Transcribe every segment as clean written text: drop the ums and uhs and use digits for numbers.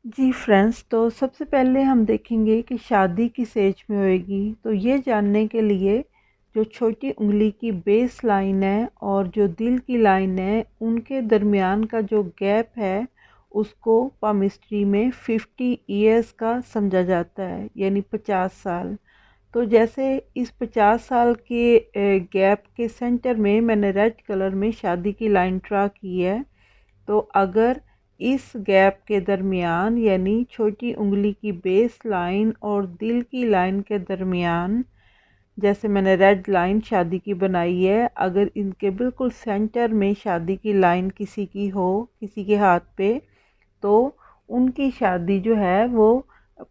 जी friends, तो सबसे पहले हम देखेंगे कि शादी किस एज में होएगी। तो ये जानने के लिए जो छोटी उंगली की बेस लाइन है और जो दिल की लाइन है, उनके दरमियान का जो गैप है उसको पामिस्ट्री में 50 ईयर्स का समझा जाता है, यानी 50 साल। तो जैसे इस 50 साल के गैप के सेंटर में मैंने रेड कलर में शादी की लाइन ड्रा की है। तो अगर इस गैप के दरमियान यानी छोटी उंगली की बेस लाइन और दिल की लाइन के दरमियान, जैसे मैंने रेड लाइन शादी की बनाई है, अगर इनके बिल्कुल सेंटर में शादी की लाइन किसी की हो, किसी के हाथ पे, तो उनकी शादी जो है वो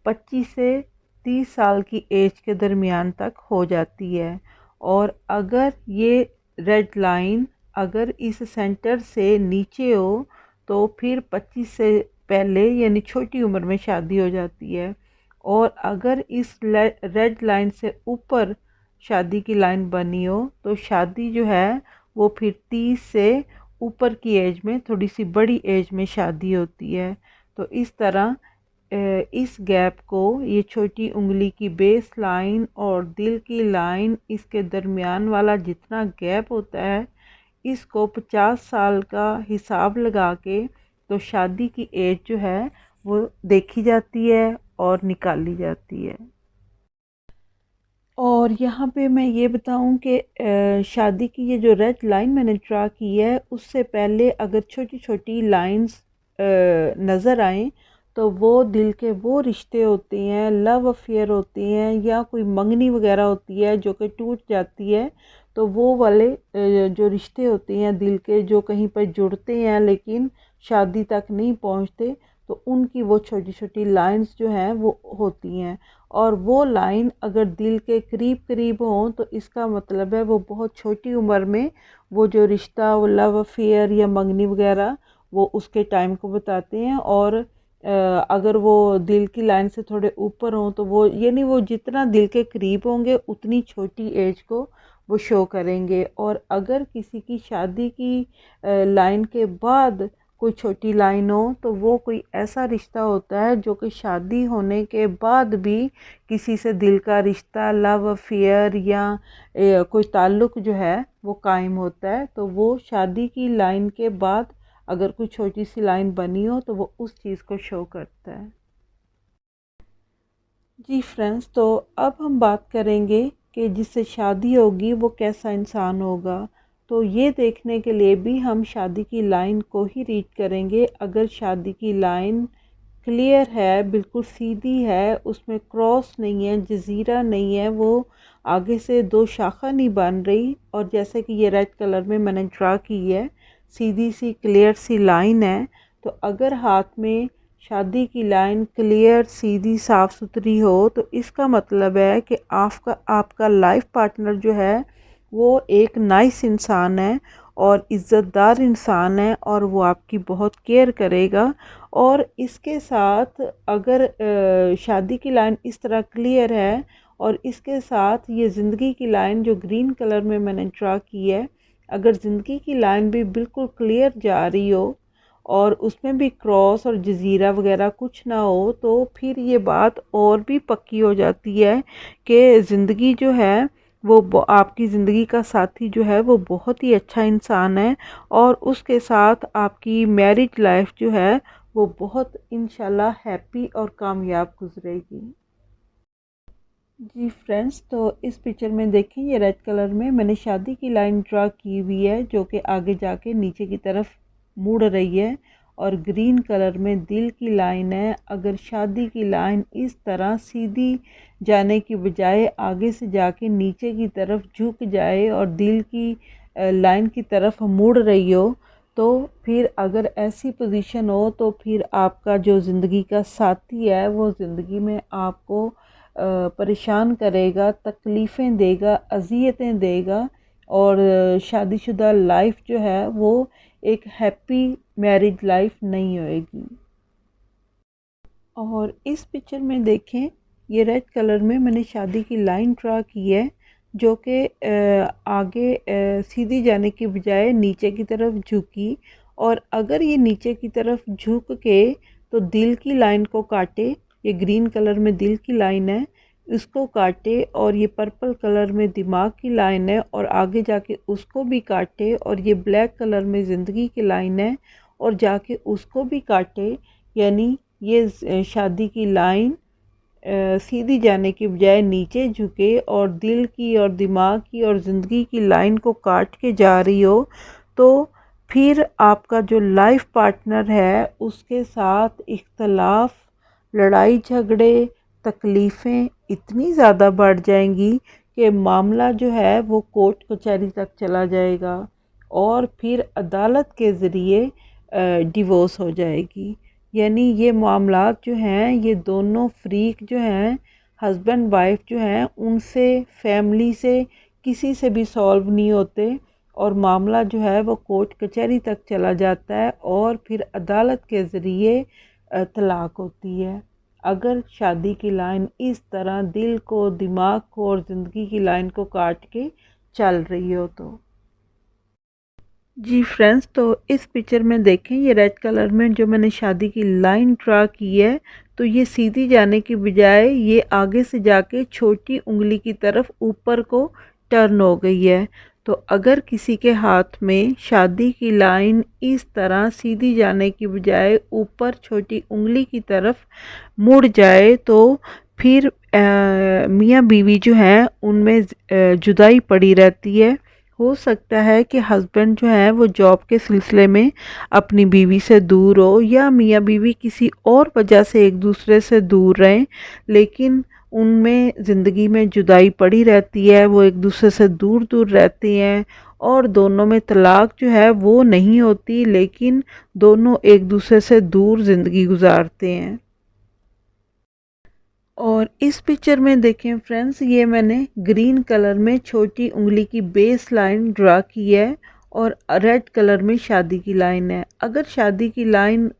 25 से 30 साल की एज के दरमियान तक हो जाती है। और अगर ये रेड लाइन अगर इस सेंटर से नीचे हो तो फिर 25 से पहले यानी छोटी उम्र में शादी हो जाती है। और अगर इस रेड लाइन से ऊपर शादी की लाइन बनी हो तो शादी जो है वो फिर 30 से ऊपर की एज में, थोड़ी सी बड़ी एज में शादी होती है। तो इस तरह इस गैप को, ये छोटी उंगली की बेस लाइन और दिल की लाइन, इसके दरमियान वाला जितना गैप होता है, इसको 50 साल का हिसाब लगा के तो शादी की एज जो है वो देखी जाती है और निकाली जाती है। और यहाँ पे मैं ये बताऊँ कि शादी की ये जो रेड लाइन मैंने ड्रा की है, उससे पहले अगर छोटी छोटी लाइंस नज़र आएँ तो वो दिल के वो रिश्ते होते हैं, लव अफेयर होते हैं या कोई मंगनी वगैरह होती है जो कि टूट जाती है। तो वो वाले जो रिश्ते होते हैं दिल के, जो कहीं पर जुड़ते हैं लेकिन शादी तक नहीं पहुँचते, तो उनकी वो छोटी छोटी लाइंस जो हैं वो होती हैं। और वो लाइन अगर दिल के करीब करीब हो तो इसका मतलब है वो बहुत छोटी उम्र में वो जो रिश्ता, वो लव अफेयर या मंगनी वगैरह, वो उसके टाइम को बताते हैं। और अगर वो दिल की लाइन से थोड़े ऊपर हों तो वो, यानी वो जितना दिल के करीब होंगे उतनी छोटी एज को वो शो करेंगे। और अगर किसी की शादी की लाइन के बाद कोई छोटी लाइन हो तो वो कोई ऐसा रिश्ता होता है जो कि शादी होने के बाद भी किसी से दिल का रिश्ता, लव अफेयर या कोई ताल्लुक़ जो है वो कायम होता है। तो वो शादी की लाइन के बाद अगर कोई छोटी सी लाइन बनी हो तो वो उस चीज़ को शो करता है। जी फ्रेंड्स, तो अब हम बात करेंगे कि जिससे शादी होगी वो कैसा इंसान होगा। तो ये देखने के लिए भी हम शादी की लाइन को ही रीड करेंगे। अगर शादी की लाइन क्लियर है, बिल्कुल सीधी है, उसमें क्रॉस नहीं है, जजीरा नहीं है, वो आगे से दो शाखा नहीं बन रही, और जैसे कि ये रेड कलर में मैंने ड्रा की है, सीधी सी क्लियर सी लाइन है। तो अगर हाथ में शादी की लाइन क्लियर, सीधी, साफ़ सुथरी हो तो इसका मतलब है कि आपका आपका लाइफ पार्टनर जो है वो एक नाइस इंसान है और इज़्ज़तदार इंसान है और वो आपकी बहुत केयर करेगा। और इसके साथ अगर शादी की लाइन इस तरह क्लियर है और इसके साथ ये ज़िंदगी की लाइन जो ग्रीन कलर में मैंने ड्रा की है, अगर ज़िंदगी की लाइन भी बिल्कुल क्लियर जा रही हो और उसमें भी क्रॉस और जजीरा वगैरह कुछ ना हो, तो फिर ये बात और भी पक्की हो जाती है कि ज़िंदगी जो है वो आपकी ज़िंदगी का साथी जो है वो बहुत ही अच्छा इंसान है और उसके साथ आपकी मैरिज लाइफ जो है वो बहुत इंशाल्लाह हैप्पी और कामयाब गुजरेगी। जी फ्रेंड्स, तो इस पिक्चर में देखिए ये रेड कलर में मैंने शादी की लाइन ड्रा की हुई है जो कि आगे जाके नीचे की तरफ मुड़ रही है, और ग्रीन कलर में दिल की लाइन है। अगर शादी की लाइन इस तरह सीधी जाने की बजाय आगे से जाके नीचे की तरफ झुक जाए और दिल की लाइन की तरफ मुड़ रही हो, तो फिर अगर ऐसी पोजीशन हो तो फिर आपका जो ज़िंदगी का साथी है वो ज़िंदगी में आपको परेशान करेगा, तकलीफ़ें देगा, अज़ियतें देगा, और शादीशुदा लाइफ जो है वो एक हैप्पी मैरिज लाइफ नहीं होएगी। और इस पिक्चर में देखें, ये रेड कलर में मैंने शादी की लाइन ड्रा की है जो कि आगे सीधी जाने की बजाय नीचे की तरफ झुकी। और अगर ये नीचे की तरफ झुक के तो दिल की लाइन को काटे, ये ग्रीन कलर में दिल की लाइन है, इसको काटे, और ये पर्पल कलर में दिमाग की लाइन है और आगे जाके उसको भी काटे, और ये ब्लैक कलर में ज़िंदगी की लाइन है और जाके उसको भी काटे। यानी ये शादी की लाइन सीधी जाने की बजाय नीचे झुके और दिल की और दिमाग की और ज़िंदगी की लाइन को काट के जा रही हो, तो फिर आपका जो लाइफ पार्टनर है उसके साथ इख्तलाफ, लड़ाई झगड़े, तकलीफ़ें इतनी ज़्यादा बढ़ जाएंगी कि मामला जो है वो कोर्ट कचहरी तक चला जाएगा और फिर अदालत के ज़रिए डिवोर्स हो जाएगी। यानी ये मामलात जो हैं, ये दोनों फ्रीक जो हैं, हस्बैंड वाइफ जो हैं, उनसे, फैमिली से, किसी से भी सॉल्व नहीं होते और मामला जो है वो कोर्ट कचहरी तक चला जाता है और फिर अदालत के ज़रिए तलाक होती है। अगर शादी की लाइन इस तरह दिल को, दिमाग को और ज़िंदगी की लाइन को काट के चल रही हो तो। जी फ्रेंड्स, तो इस पिक्चर में देखें, ये रेड कलर में जो मैंने शादी की लाइन ड्रा की है, तो ये सीधी जाने की बजाय ये आगे से जाके छोटी उंगली की तरफ ऊपर को टर्न हो गई है। तो अगर किसी के हाथ में शादी की लाइन इस तरह सीधी जाने की बजाय ऊपर छोटी उंगली की तरफ मुड़ जाए, तो फिर मियाँ बीवी जो हैं उनमें जुदाई पड़ी रहती है। हो सकता है कि हस्बैंड जो है वो जॉब के सिलसिले में अपनी बीवी से दूर हो, या मियाँ बीवी किसी और वजह से एक दूसरे से दूर रहें, लेकिन उनमें ज़िंदगी में जुदाई पड़ी रहती है, वो एक दूसरे से दूर दूर रहते हैं और दोनों में तलाक जो है वो नहीं होती, लेकिन दोनों एक दूसरे से दूर ज़िंदगी गुजारते हैं। और इस पिक्चर में देखें फ्रेंड्स, ये मैंने ग्रीन कलर में छोटी उंगली की बेस लाइन ड्रा की है और रेड कलर में शादी की लाइन है। अगर शादी की लाइन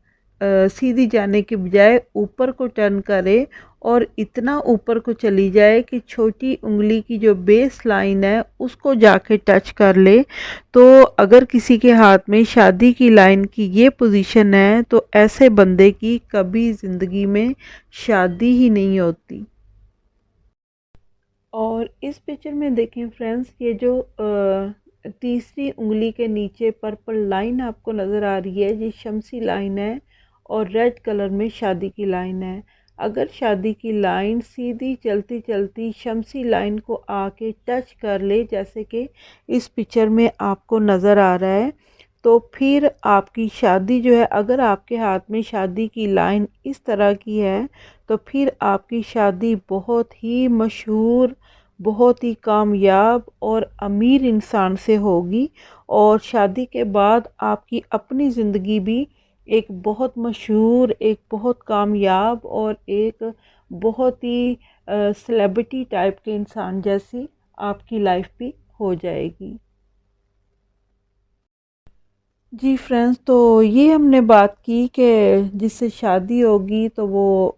सीधी जाने के बजाय ऊपर को टर्न करे और इतना ऊपर को चली जाए कि छोटी उंगली की जो बेस लाइन है उसको जाके टच कर ले, तो अगर किसी के हाथ में शादी की लाइन की ये पोजीशन है तो ऐसे बंदे की कभी ज़िंदगी में शादी ही नहीं होती। और इस पिक्चर में देखें फ्रेंड्स, ये जो तीसरी उंगली के नीचे पर्पल लाइन आपको नज़र आ रही है, ये शमसी लाइन है और रेड कलर में शादी की लाइन है। अगर शादी की लाइन सीधी चलती चलती शमसी लाइन को आके टच कर ले, जैसे कि इस पिक्चर में आपको नज़र आ रहा है, तो फिर आपकी शादी जो है, अगर आपके हाथ में शादी की लाइन इस तरह की है, तो फिर आपकी शादी बहुत ही मशहूर, बहुत ही कामयाब और अमीर इंसान से होगी और शादी के बाद आपकी अपनी ज़िंदगी भी एक बहुत मशहूर, एक बहुत कामयाब और एक बहुत ही सेलिब्रिटी टाइप के इंसान जैसी आपकी लाइफ भी हो जाएगी। जी फ्रेंड्स, तो ये हमने बात की कि जिससे शादी होगी तो वो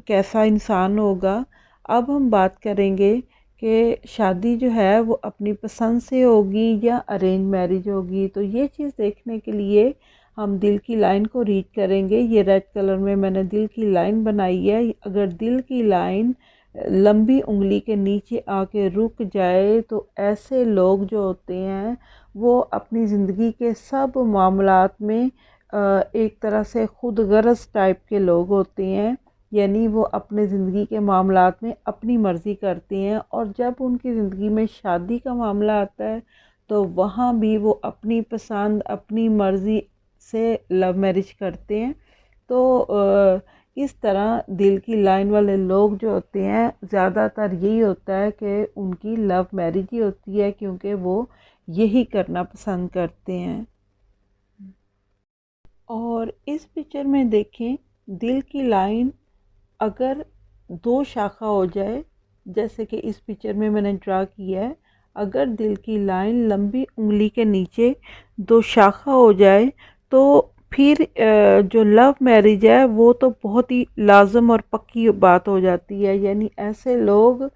कैसा इंसान होगा। अब हम बात करेंगे कि शादी जो है वो अपनी पसंद से होगी या अरेंज मैरिज होगी। तो ये चीज़ देखने के लिए हम दिल की लाइन को रीड करेंगे। ये रेड कलर में मैंने दिल की लाइन बनाई है। अगर दिल की लाइन लंबी उंगली के नीचे आके रुक जाए, तो ऐसे लोग जो होते हैं वो अपनी ज़िंदगी के सब मामलात में एक तरह से खुद गर्ज टाइप के लोग होते हैं। यानी वो अपने ज़िंदगी के मामलात में अपनी मर्ज़ी करते हैं और जब उनकी ज़िंदगी में शादी का मामला आता है तो वहाँ भी वो अपनी पसंद, अपनी मर्ज़ी से लव मैरिज करते हैं। तो इस तरह दिल की लाइन वाले लोग जो होते हैं, ज़्यादातर यही होता है कि उनकी लव मैरिज ही होती है, क्योंकि वो यही करना पसंद करते हैं। और इस पिक्चर में देखें, दिल की लाइन अगर दो शाखा हो जाए, जैसे कि इस पिक्चर में मैंने ड्रा किया है, अगर दिल की लाइन लंबी उंगली के नीचे दो शाखा हो जाए, तो फिर जो लव मैरिज है वो तो बहुत ही लाजम और पक्की बात हो जाती है। यानी ऐसे लोग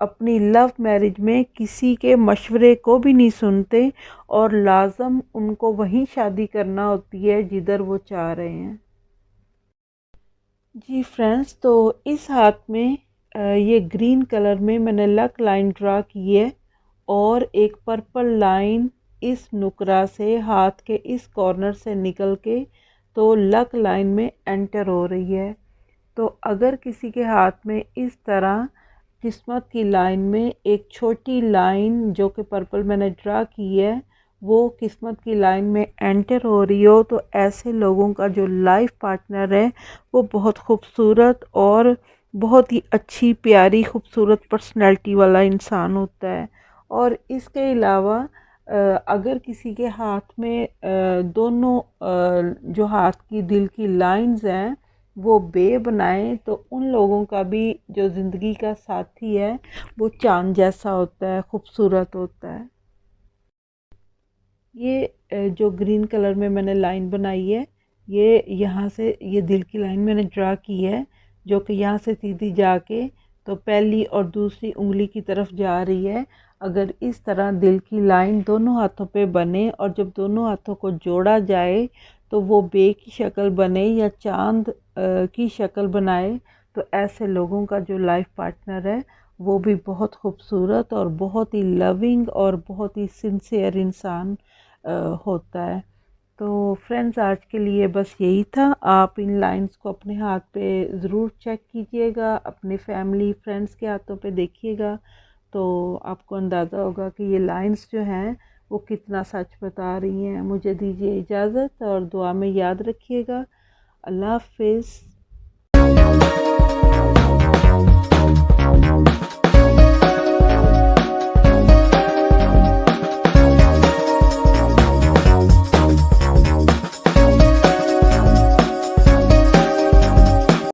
अपनी लव मैरिज में किसी के मशवरे को भी नहीं सुनते और लाजम उनको वहीं शादी करना होती है जिधर वो चाह रहे हैं। जी फ्रेंड्स, तो इस हाथ में ये ग्रीन कलर में मैंने लक लाइन ड्रा की है और एक पर्पल लाइन इस नुकरा से हाथ के इस कॉर्नर से निकल के तो लक लाइन में एंटर हो रही है। तो अगर किसी के हाथ में इस तरह किस्मत की लाइन में एक छोटी लाइन जो कि पर्पल मैंने ड्रा की है वो किस्मत की लाइन में एंटर हो रही हो, तो ऐसे लोगों का जो लाइफ पार्टनर है वो बहुत खूबसूरत और बहुत ही अच्छी प्यारी खूबसूरत पर्सनैलिटी वाला इंसान होता है। और इसके अलावा अगर किसी के हाथ में दोनों जो हाथ की दिल की लाइंस हैं वो बे बनाए, तो उन लोगों का भी जो ज़िंदगी का साथी है वो चाँद जैसा होता है, खूबसूरत होता है। ये जो ग्रीन कलर में मैंने लाइन बनाई है, ये यहाँ से ये दिल की लाइन मैंने ड्रा की है जो कि यहाँ से सीधी जाके तो पहली और दूसरी उंगली की तरफ जा रही है। अगर इस तरह दिल की लाइन दोनों हाथों पे बने और जब दोनों हाथों को जोड़ा जाए तो वो बे की शक्ल बने या चांद की शक्ल बनाए, तो ऐसे लोगों का जो लाइफ पार्टनर है वो भी बहुत खूबसूरत और बहुत ही लविंग और बहुत ही सिंसियर इंसान होता है। तो फ्रेंड्स, आज के लिए बस यही था। आप इन लाइंस को अपने हाथ पे ज़रूर चेक कीजिएगा, अपने फैमिली फ्रेंड्स के हाथों पे देखिएगा, तो आपको अंदाज़ा होगा कि ये लाइंस जो हैं वो कितना सच बता रही हैं। मुझे दीजिए इजाज़त और दुआ में याद रखिएगा। अल्लाह हाफिज़।